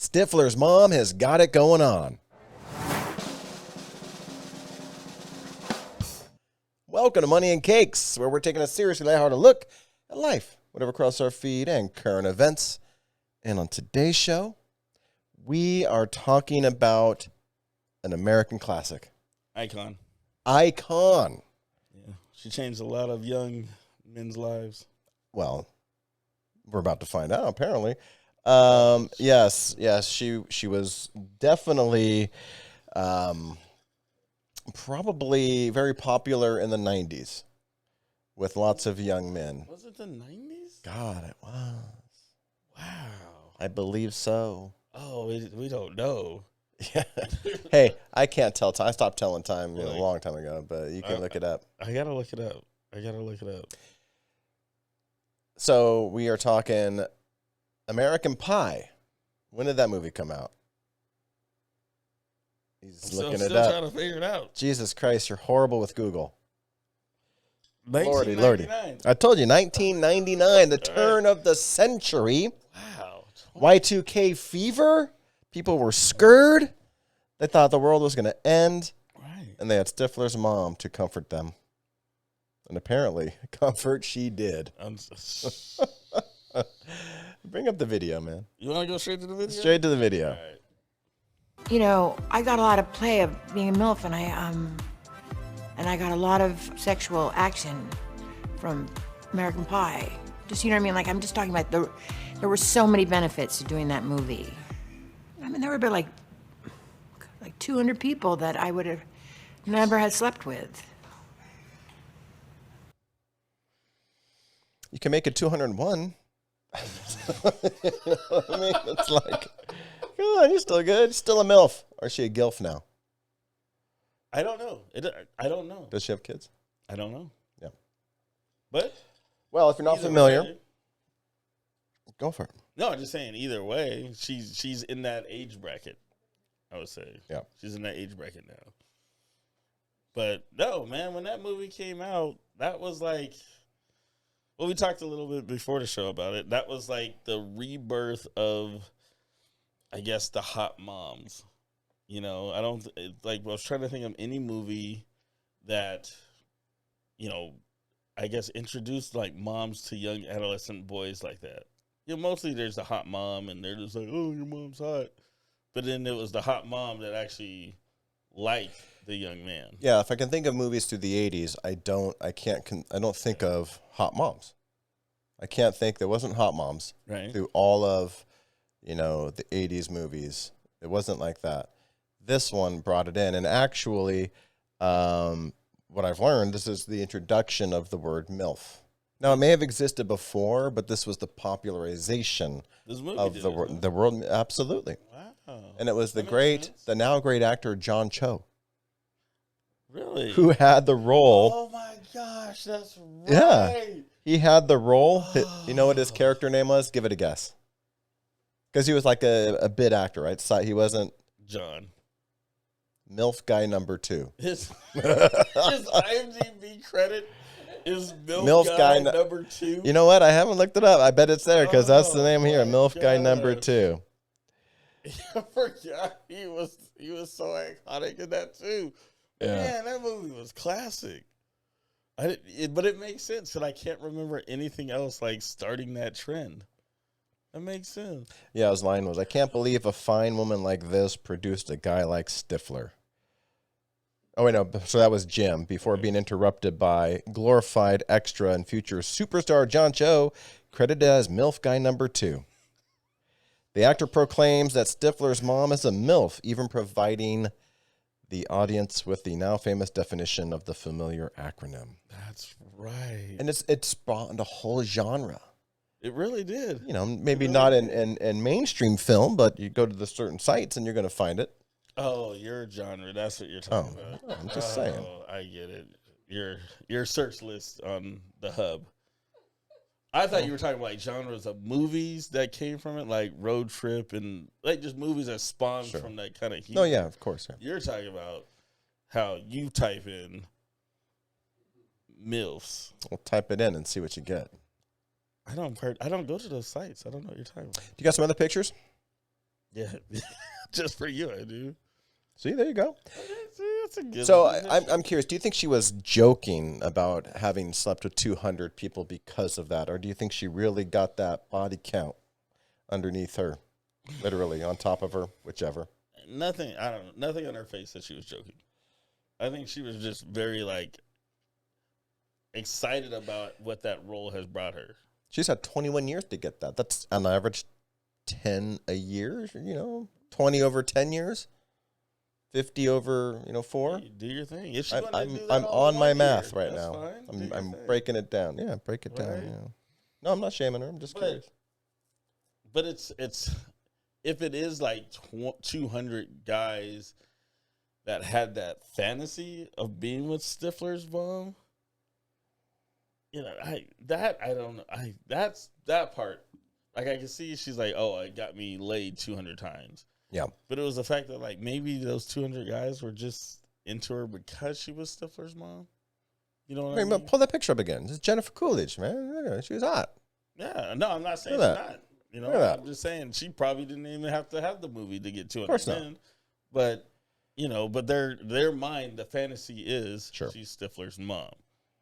Stifflers Mom has got it going on. Welcome to Money and Cakes, where we're taking a seriously lighthearted look at life, whatever across our feed and current events. And on today's show, we are talking about an American classic. Icon. Yeah, she changed a lot of young men's lives. Well, we're about to find out, apparently. Yes, she was definitely probably very popular in the 90s with lots of young men. Was it the 90s? God, it was. Wow. I believe so. Oh, we don't know. Yeah. Hey, I can't tell time. I stopped telling time a long time ago, but you can look it up. I got to look it up. So we are talking American Pie. When did that movie come out? He's looking it up. Still trying to figure it out. Jesus Christ, you're horrible with Google. 1999. Lordy. I told you, 1999, the turn of the century. Wow. Y2K fever. People were scared. They thought the world was going to end. Right. And they had Stiffler's mom to comfort them. And apparently, comfort she did. Bring up the video, man. You want to go straight to the video? Straight to the video. All right. You know, I got a lot of play of being a MILF, and I got a lot of sexual action from American Pie. Just, you know what I mean? Like, I'm just talking about there were so many benefits to doing that movie. I mean, there were about like 200 people that I would have never had slept with. You can make it 201. I mean, it's like, come on, you're still good. Still a MILF. Or is she a GILF now? I don't know. I don't know. Does she have kids? I don't know. Yeah. But well, if you're not familiar, go for it. No, I'm just saying, either way, she's in that age bracket, I would say. Yeah. She's in that age bracket now. But, no, man, when that movie came out, that was like, well, we talked a little bit before the show about it. That was like the rebirth of, I guess, the hot moms. You know, I was trying to think of any movie that, you know, I guess introduced like moms to young adolescent boys like that. You know, mostly there's the hot mom, and they're just like, "Oh, your mom's hot," but then it was the hot mom that actually liked the young man. Yeah, if I can think of movies through the 80s, I don't think of hot moms. I can't think there wasn't hot moms through all of, you know, the 80s movies. It wasn't like that. This one brought it in, and actually, what I've learned, this is the introduction of the word MILF. Now, it may have existed before, but this was the popularization of the word. The world, absolutely. Wow. And it was the now great actor John Cho. Really? Who had the role. Oh my gosh, that's right. Yeah. He had the role. You know what his character name was? Give it a guess. Because he was like a bit actor, right? So he wasn't John. MILF guy number 2. His IMDb credit is MILF guy number 2. You know what? I haven't looked it up. I bet it's there because that's the name here. MILF guy number 2. I forgot he was so iconic in that too. Yeah. Man, that movie was classic. But it makes sense that I can't remember anything else like starting that trend. That makes sense. Yeah, his line was, "I can't believe a fine woman like this produced a guy like Stifler." Oh, wait, no. So that was Jim before being interrupted by glorified extra and future superstar John Cho, credited as MILF guy number 2. The actor proclaims that Stifler's mom is a MILF, even providing the audience with the now famous definition of the familiar acronym. That's right. And it spawned a whole genre. It really did. You know, maybe not in mainstream film, but you go to the certain sites and you're going to find it. Oh, your genre. That's what you're talking about. I'm just saying. I get it. Your search list on the hub. I thought you were talking about like genres of movies that came from it, like Road Trip and like just movies that spawned from that kind of humor. No, yeah, of course. Yeah. You're talking about how you type in MILFs. We'll type it in and see what you get. I don't go to those sites. I don't know what you're talking about. You got some other pictures? Yeah, just for you, I do. See, there you go. That's a good So one. I'm curious. Do you think she was joking about having slept with 200 people because of that, or do you think she really got that body count underneath her, literally on top of her, whichever? Nothing. I don't know. Nothing on her face that she was joking. I think she was just very like excited about what that role has brought her. She's had 21 years to get that. That's on average 10 a year. 20 over 10 years. 50 over 4. Hey, do your thing. If I'm on my math right now. Fine. I'm breaking it down. Yeah, break it down. Yeah. No, I'm not shaming her. I'm just curious. But it's if it is like 200 guys that had that fantasy of being with Stifflers Mom, I don't know. That's that part. Like I can see she's like, oh, it got me laid 200 times. Yeah. But it was the fact that like maybe those 200 guys were just into her because she was Stifflers' mom. You know what I mean? Pull that picture up again. This is Jennifer Coolidge, man. She was hot. Yeah. No, I'm not saying she's not. I'm just saying she probably didn't even have to have the movie to get 200 men. But, but their mind, the fantasy is she's Stifflers' mom,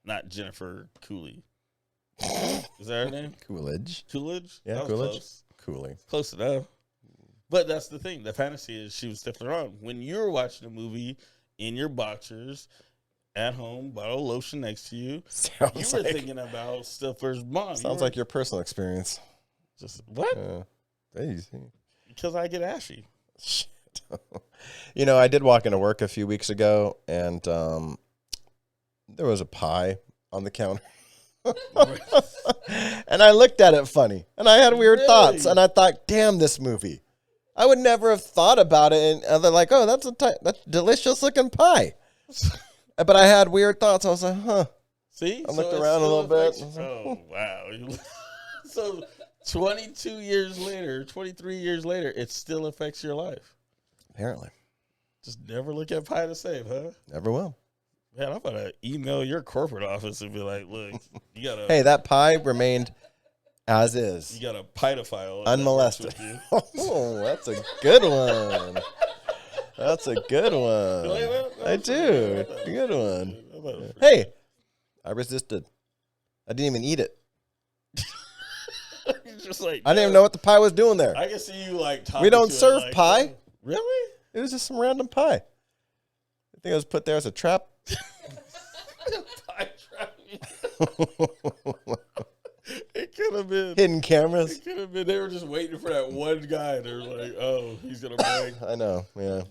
not Jennifer Coolidge. Is that her name? Coolidge. Coolidge? Yeah, Coolidge. Coolidge. Close enough. But that's the thing. The fantasy is she was Stiffler on. When you're watching a movie in your boxers at home, bottle of lotion next to you, you were thinking about Stiffler's mom. Sounds like your personal experience. Just what? Because I get ashy. Shit. I did walk into work a few weeks ago, and there was a pie on the counter. And I looked at it funny, and I had weird thoughts, and I thought, damn, this movie. I would never have thought about it, and they're like, oh, that's a delicious-looking pie. But I had weird thoughts. I was like, huh. See? I looked around a little bit. Oh, wow. So 22 years later, 23 years later, it still affects your life. Apparently. Just never look at pie to save, huh? Never will. Man, I'm going to email your corporate office and be like, look, you got to... Hey, that pie remained as is. You got a pedophile. Unmolested. Oh, that's a good one. That's a good one. I do. Good one. Hey, I resisted. I didn't even eat it. Just like, I didn't even know what the pie was doing there. I can see you like talking. We don't serve pie. Really? It was just some random pie. I think it was put there as a trap. Pie trap. It could have been hidden cameras. It could have been they were just waiting for that one guy. They were like, "Oh, he's gonna bang." I know. Yeah.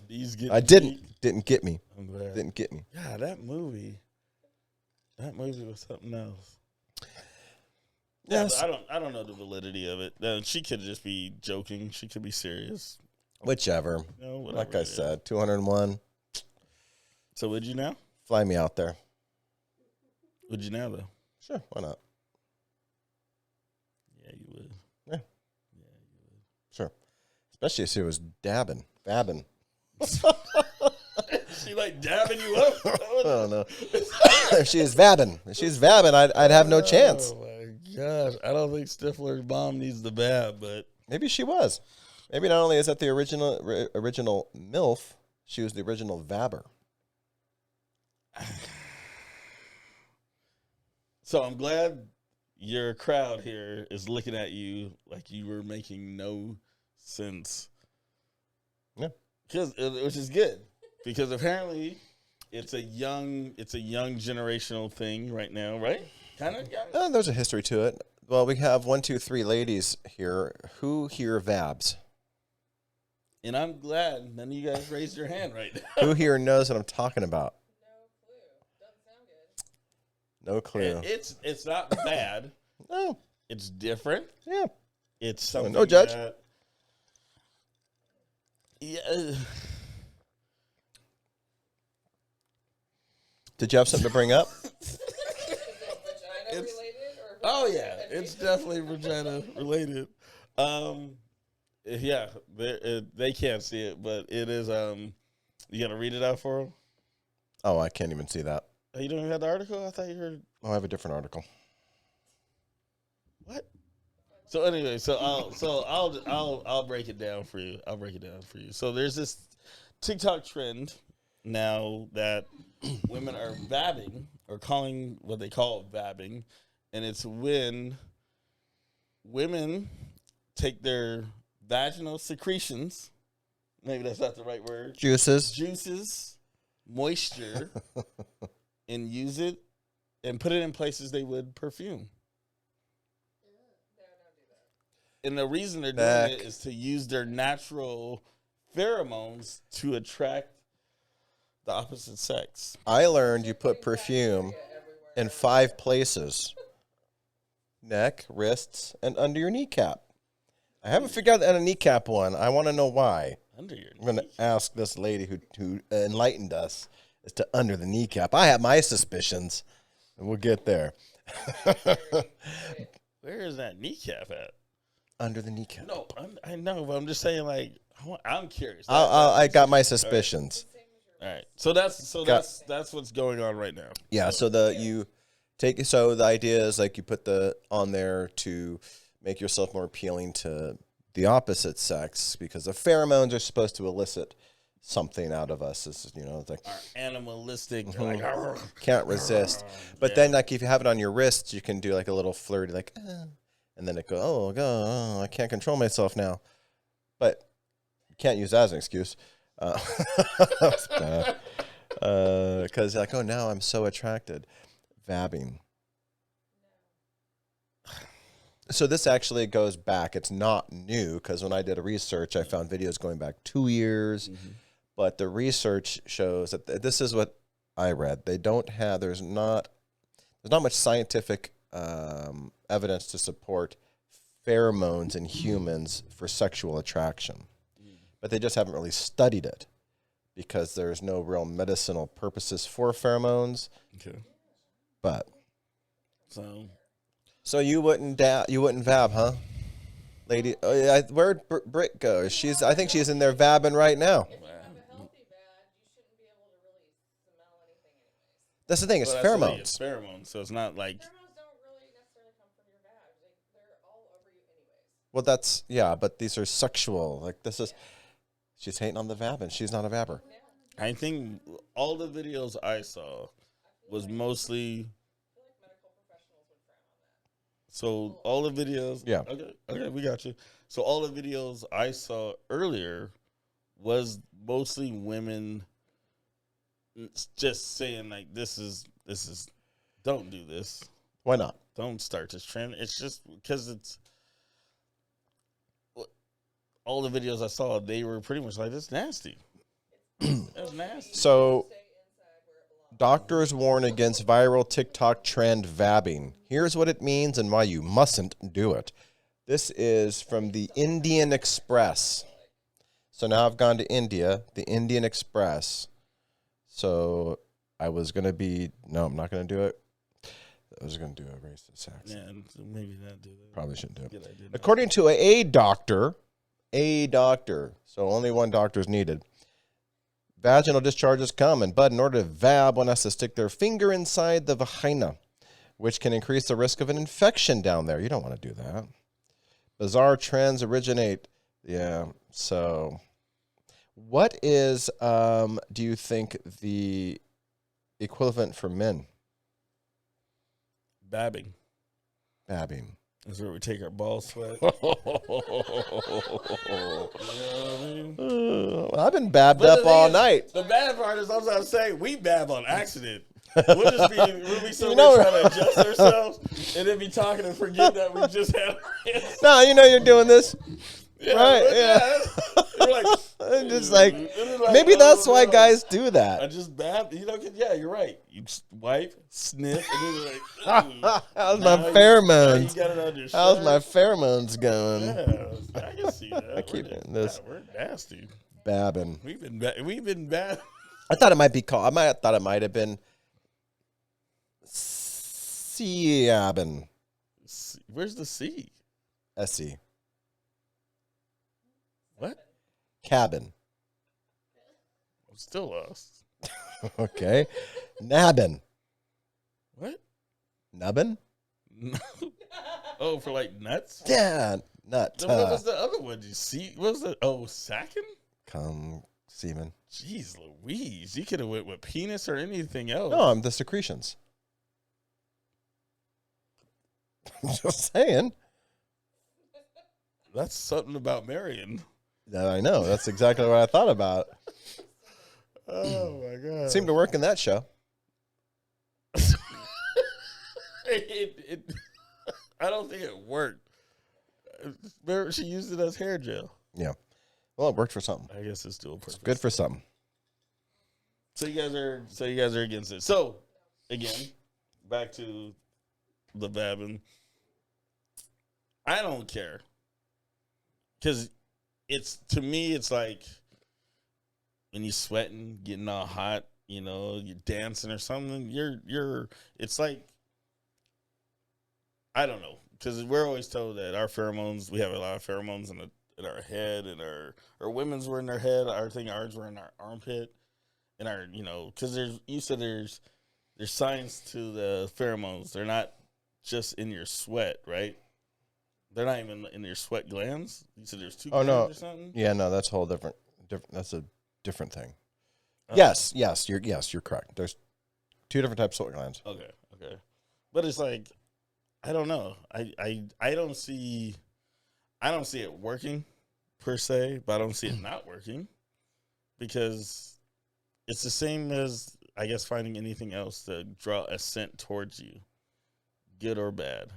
Didn't get me. I'm glad. Didn't get me. Yeah, that movie was something else. Yes. I don't know the validity of it. She could just be joking. She could be serious. Whichever. Like I said, 201. So would you now? Fly me out there. Would you now though? Sure. Why not? Yeah, you would. Yeah. Yeah, you would. Sure. Especially if she was vabbing. She like dabbing you up? I don't know. If she's vabbing, I'd have no chance. Oh my gosh. I don't think Stiffler's mom needs the bab, but maybe she was. Maybe not only is that the original MILF, she was the original vabber. So I'm glad your crowd here is looking at you like you were making no sense. Yeah. Which is good. Because apparently it's a young generational thing right now, right? Kind of. There's a history to it. Well, we have 1, 2, 3 ladies here. Who here vabs? And I'm glad none of you guys raised your hand right now. Who here knows what I'm talking about? No clue. It's not bad. No. It's different. Yeah. It's something no judge. Yeah. Did you have something to bring up? Oh yeah, it's definitely vagina related. Yeah, they can't see it, but it is. You gotta read it out for them. Oh, I can't even see that. Oh, you don't even have the article? I thought you heard. Oh, I have a different article. What? So anyway, I'll break it down for you. So there's this TikTok trend now that women are vabbing, or calling what they call vabbing, and it's when women take their vaginal secretions, maybe that's not the right word, juices, moisture, and use it and put it in places they would perfume. And the reason they're doing it is to use their natural pheromones to attract the opposite sex. I learned you put perfume in 5 places: neck, wrists, and under your kneecap. I haven't figured out the kneecap one. I want to know why. Under your I'm going to ask this lady who enlightened us as to under the kneecap. I have my suspicions, and we'll get there. Where is that kneecap at? Under the kneecap. No, I know, but I'm just saying, like, I'm curious. I got my suspicions. All right. So that's what's going on right now. Yeah. So the idea is like you put on there to make yourself more appealing to the opposite sex, because the pheromones are supposed to elicit something out of us. It's, it's like our animalistic, like, can't resist. But then, like, if you have it on your wrists, you can do like a little flirty, like, and then it goes, oh, I can't control myself now. But you can't use that as an excuse. Because like, now I'm so attracted. Vabbing. So this actually goes back. It's not new, because when I did a research, I found videos going back 2 years. Mm-hmm. But the research shows that this is what I read. There's not much scientific evidence to support pheromones in humans for sexual attraction. But they just haven't really studied it, because there's no real medicinal purposes for pheromones. Okay. But so you wouldn't vab, huh, lady? Where'd Britt go? I think she's in there vabbing right now. That's the thing. It's pheromones. It's pheromones, so it's not like. Pheromones don't really necessarily come from your vag. They're all over you anyways. Well, but these are sexual. Like, this is. She's hating on the vabbing. She's not a vabber. I think all the videos I saw was mostly. I feel like medical professionals would frown on that. So all the videos. Yeah. Okay, we got you. So all the videos I saw earlier was mostly women just saying, like, this is don't do this. Why not? Don't start this trend. It's just because it's all the videos I saw, they were pretty much like, this nasty. That's nasty. So doctors warn against viral TikTok trend vabbing. Here's what it means and why you mustn't do it. This is from the Indian Express. So now I've gone to India, the Indian Express. So I'm not going to do it. I was going to do a racist accent. Yeah, maybe not do that. Probably shouldn't do it. According to a doctor, so only one doctor is needed. Vaginal discharges come, but in order to vab, one has to stick their finger inside the vagina, which can increase the risk of an infection down there. You don't want to do that. Bizarre trends originate. Yeah, so what is, do you think, the equivalent for men? Vabbing. That's where we take our ball sweat. I've been babbed up all night. The bad part is, I was about to say, we bab on accident. We'll be so trying to adjust ourselves and then be talking and forget that we just had. No, you're doing this. Yeah, right? Yeah. We're like, I'm just like, maybe that's why guys do that. I just bab. Yeah, you're right. You wipe, sniff, and then you're like, how's my pheromones? You got it on your shirt. How's my pheromones going? Yeah, I can see that. I keep doing this. We're nasty. Babbing. We've been bad. I thought it might be called. I thought it might have been Seabbing. Where's the C? S-E. What? Cabin. I'm still lost. Okay. Nabbin. What? Nubbin? No. Oh, for like nuts? Yeah, nut. Then what was the other one? Did you see? What was the? Oh, sacking? Come, semen. Jeez Louise. You could have went with penis or anything else. No, I'm the secretions. I'm just saying. That's something about Marion. Yeah, I know. That's exactly what I thought about. Oh, my God. Seemed to work in that show. I don't think it worked. Remember, she used it as hair gel. Yeah. Well, it worked for something. I guess it's still a purpose. Good for something. So you guys are against it. So again, back to the vabbing. I don't care, because to me it's like when you sweating, getting all hot, you're dancing or something. It's like, I don't know, because we're always told that our pheromones, we have a lot of pheromones in our head, and our women's were in their head. I think ours were in our armpit. And because there's science to the pheromones. They're not just in your sweat, right? They're not even in your sweat glands. You said there's two glands or something? Yeah, no, that's a whole different that's a different thing. Yes, you're correct. There's two different types of sweat glands. Okay. But it's like, I don't know. I don't see it working per se, but I don't see it not working, because it's the same as, I guess, finding anything else to draw a scent towards you, good or bad.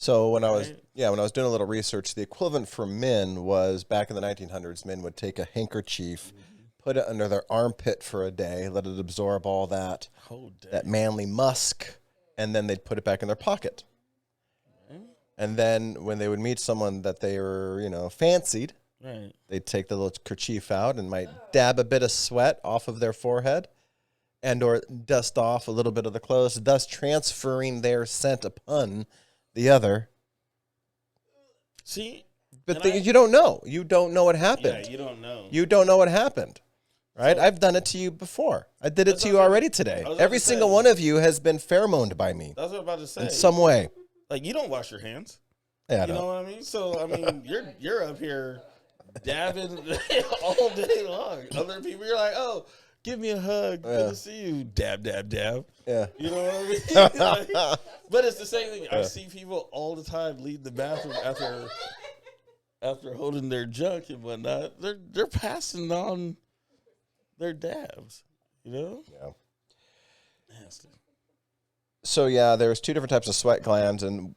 So when I was doing a little research, the equivalent for men was, back in the 1900s, men would take a handkerchief, put it under their armpit for a day, let it absorb all that manly musk, and then they'd put it back in their pocket. And then when they would meet someone that they were, fancied, right, they'd take the little kerchief out and might dab a bit of sweat off of their forehead, and or dust off a little bit of the clothes, thus transferring their scent upon the other. See? But you don't know. You don't know what happened. Yeah, you don't know. You don't know what happened. Right? So, I've done it to you before. I did it to you already today. Every single one of you has been pheromoned by me. That's what I was about to say. In some way. Like, you don't wash your hands. Yeah, you know what I mean? So, I mean, you're up here dabbing all day long. Other people, you're like, oh, give me a hug. Good to see you. Dab, dab, dab. Yeah. You know what I mean? Like, but it's the same thing. I see people all the time leave the bathroom after holding their junk and whatnot. They're passing on their dabs, Yeah. Nasty. So, yeah, there's two different types of sweat glands, and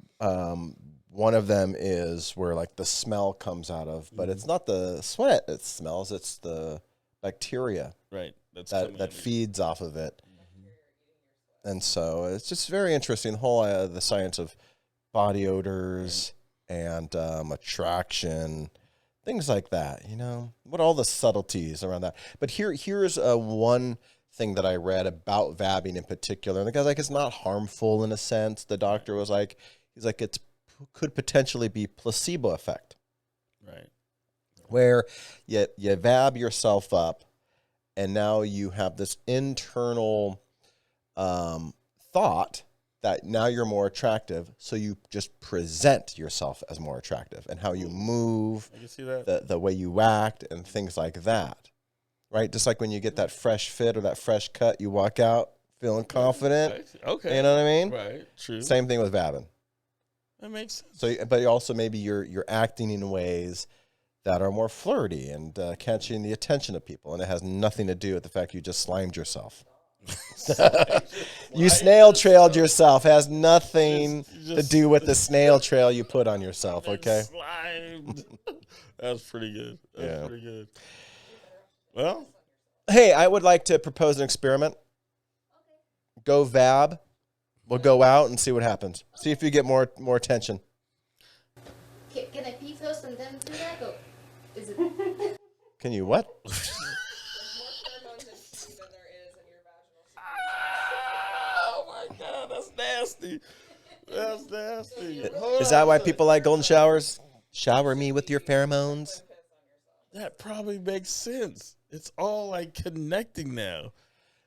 one of them is where, like, the smell comes out of, but it's not the sweat it smells, it's the bacteria. Right. That feeds off of it. Mm-hmm. And so it's just very interesting, the whole the science of body odors and attraction, things like that, what all the subtleties around that. But here's one thing that I read about vabbing in particular. And the guy's like, it's not harmful in a sense. The doctor was like, he's like, it could potentially be placebo effect. Right. Where you vab yourself up, and now you have this internal thought that now you're more attractive, so you just present yourself as more attractive, and how you move, I can see that. The way you act, and things like that, right? Just like when you get that fresh fit or that fresh cut, you walk out feeling confident. Okay. You know what I mean? Right. True. Same thing with vabbing. That makes sense. So, but also maybe you're acting in ways that are more flirty and catching the attention of people, and it has nothing to do with the fact you just slimed yourself. You snail trailed yourself. Has nothing to do with the snail trail you put on yourself. Okay. Slimed. That's pretty good. That's pretty good. Well, hey, I would like to propose an experiment. Go vab. We'll go out and see what happens. See if you get more attention. Can I pee first and then do that? Or is it? Can you what? There's more pheromones in pee than there is in your vaginal secretion. oh my God, that's nasty. That's nasty. Is that why people like golden showers? Shower me with your pheromones. That probably makes sense. It's all like connecting now.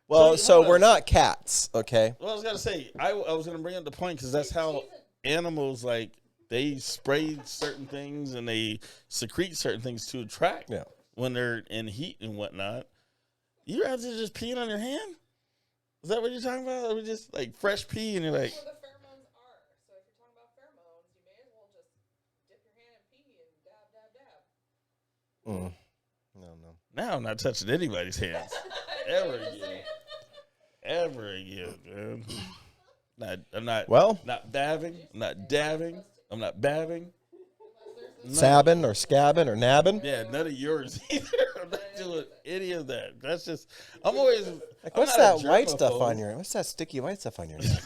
Well, so we're not cats, okay? Well, I was gonna say I was gonna bring up the point because that's how. animals, like, they spray certain things and they secrete certain things to attract when they're in heat and whatnot. You rather just peeing on your hand? Is that what you're talking about? Or just like fresh pee and you're like. That's what the pheromones are. So if you're talking about pheromones, you may as well just dip your hand in pee and dab, dab, dab. No. Now I'm not touching anybody's hands ever again. Ever again, man. I'm not babbing. I'm not dabbing. I'm not babbing. Sabbing or scabbing or nabbing? Yeah, none of yours either. I'm not doing any of that. That's just, I'm always. Like, what's that white stuff on your? What's that sticky white stuff on your neck?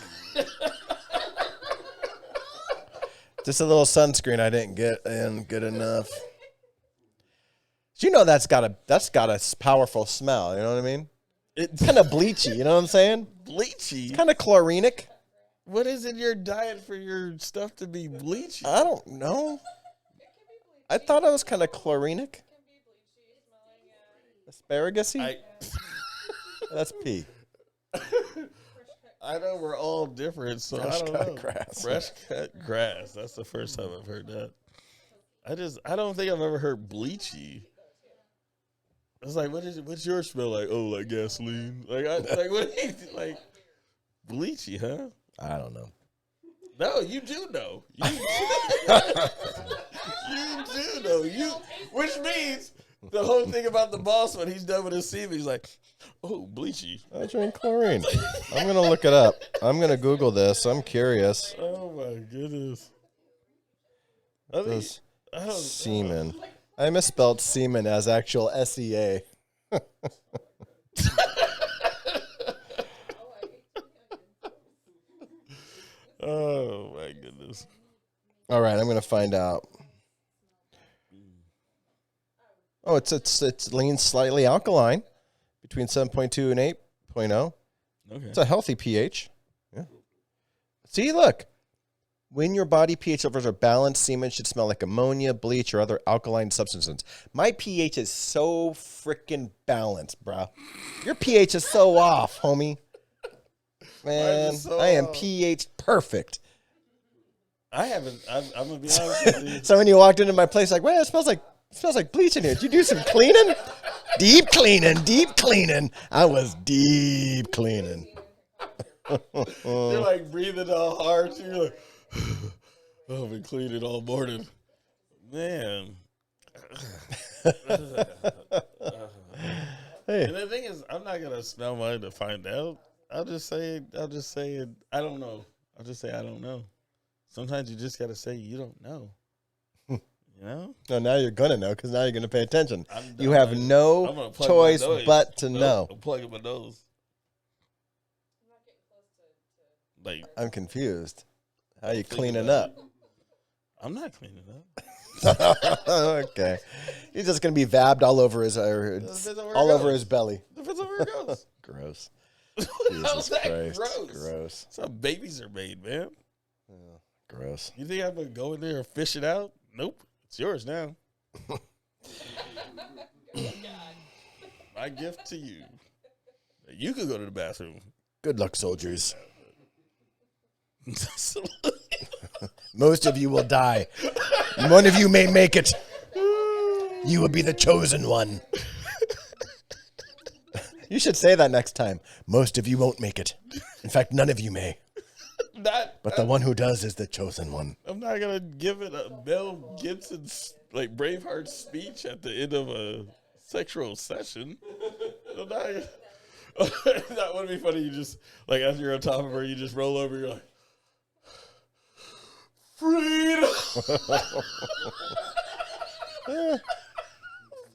Just a little sunscreen I didn't get in good enough. You know that's got a powerful smell. You know what I mean? It's kind of bleachy. You know what I'm saying? Bleachy. Kind of chlorinic. What is in your diet for your stuff to be bleachy? I don't know. I thought it was kind of chlorinic. Asparagus-y? That's pee. I know we're all different, so I don't know. Grass. Fresh cut grass. That's the first time I've heard that. I don't think I've ever heard bleachy. I was like, what's your smell like? Oh, like gasoline. Like what do you like? Bleachy, huh? I don't know. No, you do know. You do know. Which means the whole thing about the boss when he's done with his CV, he's like, oh, bleachy. I drink chlorine. I'm going to look it up. I'm going to Google this. I'm curious. Oh, my goodness. Semen. I misspelled semen as actual SEA. Oh, my goodness. All right, I'm going to find out. Oh, it's lean slightly alkaline, between 7.2 and 8.0. Okay. It's a healthy pH. Yeah. See, look. When your body pH levels are balanced, semen should smell like ammonia, bleach, or other alkaline substances. My pH is so freaking balanced, bro. Your pH is so off, homie. Man, I am pH perfect. I'm gonna be honest with you. So when you walked into my place, like, well, it smells like bleach in here. Did you do some cleaning? Deep cleaning. I was deep cleaning. You're like breathing all hard. You're like, oh, I've been cleaning all morning, man. Hey. And the thing is, I'm not gonna smell mine to find out. I'll just say I don't know. I'll just say I don't know. Sometimes you just gotta say you don't know. You know? No, now you're gonna know because now you're gonna pay attention. You have no choice but to know. I'm plugging my nose. Like, I'm confused. How you cleaning up? I'm not cleaning up. Okay, he's just gonna be vabbed all over his over his belly. Depends on where it goes. Gross. Jesus Christ. Gross. That's how babies are made, man. Gross. You think I'm gonna go in there and fish it out? Nope. It's yours now. My gift to you. You could go to the bathroom. Good luck, soldiers. Most of you will die. One of you may make it. You will be the chosen one. You should say that next time. Most of you won't make it. In fact, none of you may. But the one who does is the chosen one. I'm not going to give it a Mel Gibson's, like, Braveheart speech at the end of a sexual session. I'm not, that would be funny. You just, like, after you're on top of her, you just roll over, you're like, freedom.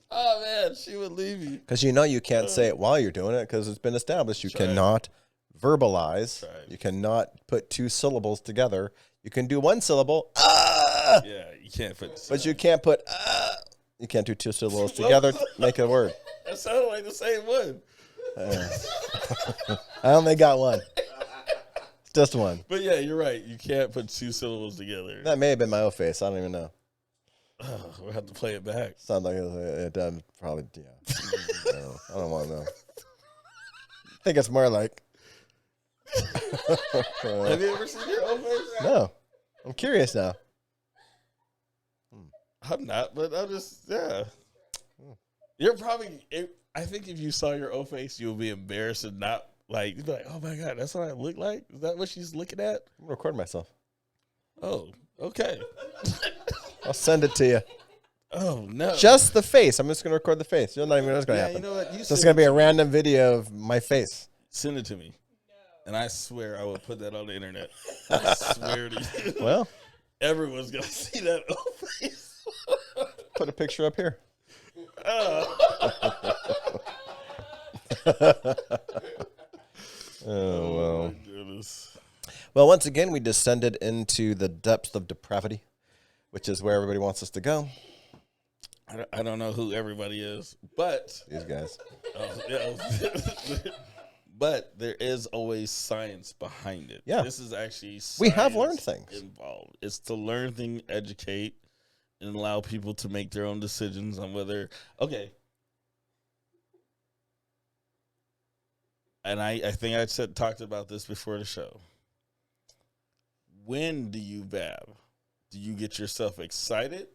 Oh, man, she would leave you. Because you know you can't say it while you're doing it because it's been established. You cannot verbalize. You cannot put two syllables together. You can do one syllable. Yeah, you can't put. But you can't put. You can't do two syllables together to make a word. That sounded like the same one. I only got one. Just one. But yeah, you're right. You can't put two syllables together. That may have been my old face. I don't even know. We'll have to play it back. Sounds like it done. Probably, yeah. I don't want to know. I think it's more like. Have you ever seen your own face? No. I'm curious now. I'm not, but I'm just, yeah. You're probably, I think if you saw your own face, you'll be embarrassed and not like, you'd be like, oh my God, that's what I look like? Is that what she's looking at? I'm recording myself. Oh, okay. I'll send it to you. Oh, no. Just the face. I'm just going to record the face. You're not even know what's going to happen. You know what? So it's going to be a random video of my face. Send it to me. And I swear I will put that on the internet. I swear to you. Well, everyone's going to see that old face. Put a picture up here. Oh, well. My goodness. Well, once again, we descended into the depths of depravity, which is where everybody wants us to go. I don't know who everybody is, but These guys. But there is always science behind it. Yeah. This is actually We have learned things involved. It's to learn things, educate, and allow people to make their own decisions on whether, okay. And I think I talked about this before the show. When do you vab? Do you get yourself excited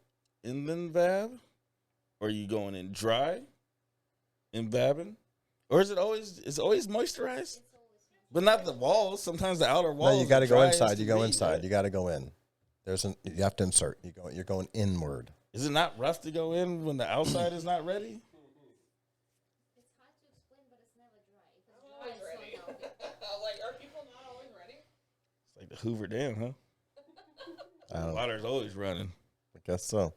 and then vab? Or are you going in dry and vabbing? Or is it always moisturized? But not the walls. Sometimes the outer walls. No, you got to go dry inside. You go read, inside. right? You got to go in. You have to insert. You're going inward. Is it not rough to go in when the outside is not ready? It's hard to explain, but it's never dry. If it's dry, Always ready. it's not healthy. Like, are people not always ready? It's like the Hoover Dam, huh? I don't know. Water's always running. I guess so.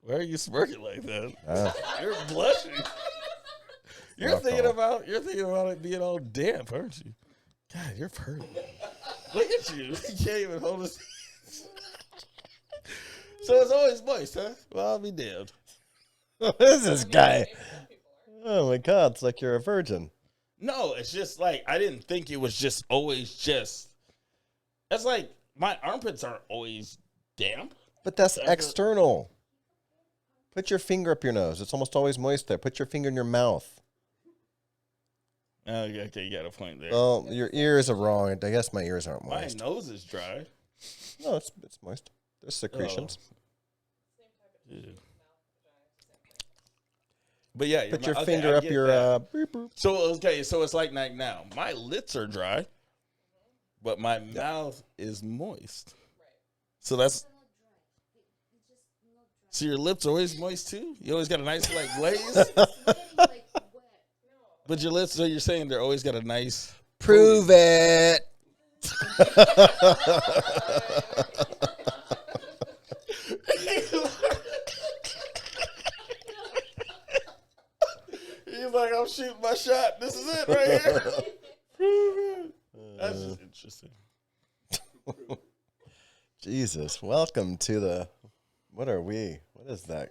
Why are you smirking like that? Uh, You're blushing. You're Rock thinking on. about it being all damp, aren't you? God, you're pretty. Look at you. You can't even hold his. So it's always moist, huh? Well, I'll be damned. what is this guy? Oh my God! It's like you're a virgin. No, it's just like I didn't think it was just always just. That's like my armpits aren't always damp. But that's external. Put your finger up your nose. It's almost always moist there. Put your finger in your mouth. Oh, okay, you got a point there. Oh, your ears are wrong. I guess my ears aren't My moist. nose is dry. No, it's moist. There's secretions. Yeah. But yeah, Put your finger up your. Boop, boop. So okay, so it's like now. My lips are dry, but my mouth is moist. So that's. So your lips are always moist too. You always got a nice like glaze. Like wet. But your lips, so you're saying they're always got a nice. Prove it. He's like, I'm shooting my shot. This is it right here. Prove it. That's just interesting. Jesus, welcome to the. What are we? What is that?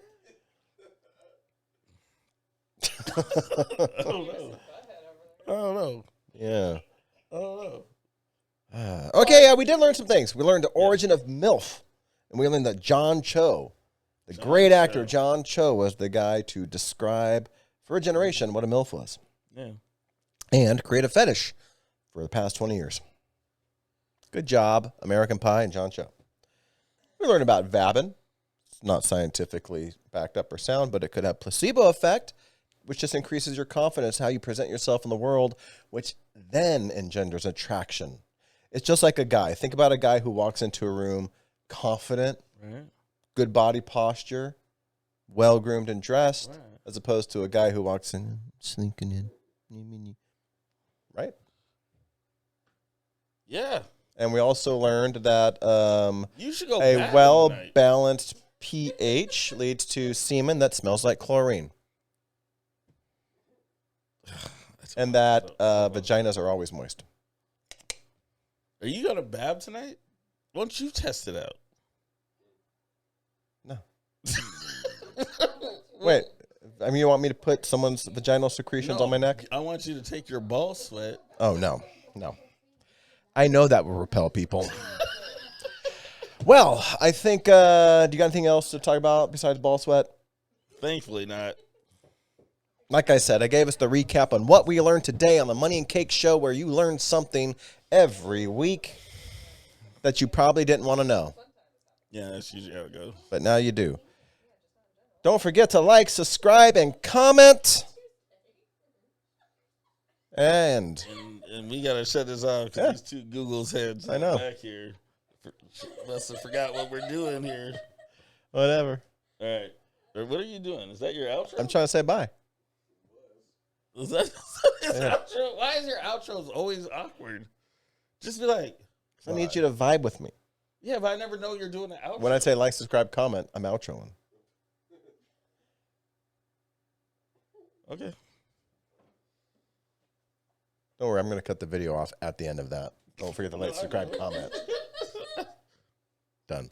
I don't know. I don't know. Yeah. I don't know. Okay, yeah, we did learn some things. We learned the origin of MILF, and we learned that John Cho, the great actor John Cho, was the guy to describe for a generation what a MILF was. Yeah. And create a fetish for the past 20 years. Good job, American Pie and John Cho. We learned about Vabbing. It's not scientifically backed up or sound, but it could have placebo effect, which just increases your confidence, how you present yourself in the world, which then engenders attraction. It's just like a guy. Think about a guy who walks into a room confident, Right. good body posture, well-groomed and dressed, Right. as opposed to a guy who walks in, slinking in. Right? Yeah. And we also learned that You should go a back well-balanced pH leads to semen that smells like chlorine. And that vaginas are always moist. Are you going to Bab tonight? Why don't you test it out? No. Wait. I mean, you want me to put someone's vaginal secretions on my neck? I want you to take your ball sweat. Oh, no. No. I know that will repel people. Well, I think, do you got anything else to talk about besides ball sweat? Thankfully not. Like I said, I gave us the recap on what we learned today on the Money and Cake Show, where you learn something every week that you probably didn't want to know. Yeah, that's usually how it goes. But now you do. Don't forget to like, subscribe, and comment. And we got to shut this off because these two Google's heads I know. back here must have forgot what we're doing here. Whatever. All right. What are you doing? Is that your outro? I'm trying to say bye. Is that his outro? Why is your outros always awkward? Just be like, I need you to vibe with me. yeah, but I never know you're doing the outro. When I say like, subscribe, comment, I'm outroing. Okay. Don't worry, I'm going to cut the video off at the end of that. Don't forget to like, subscribe, comment. Done.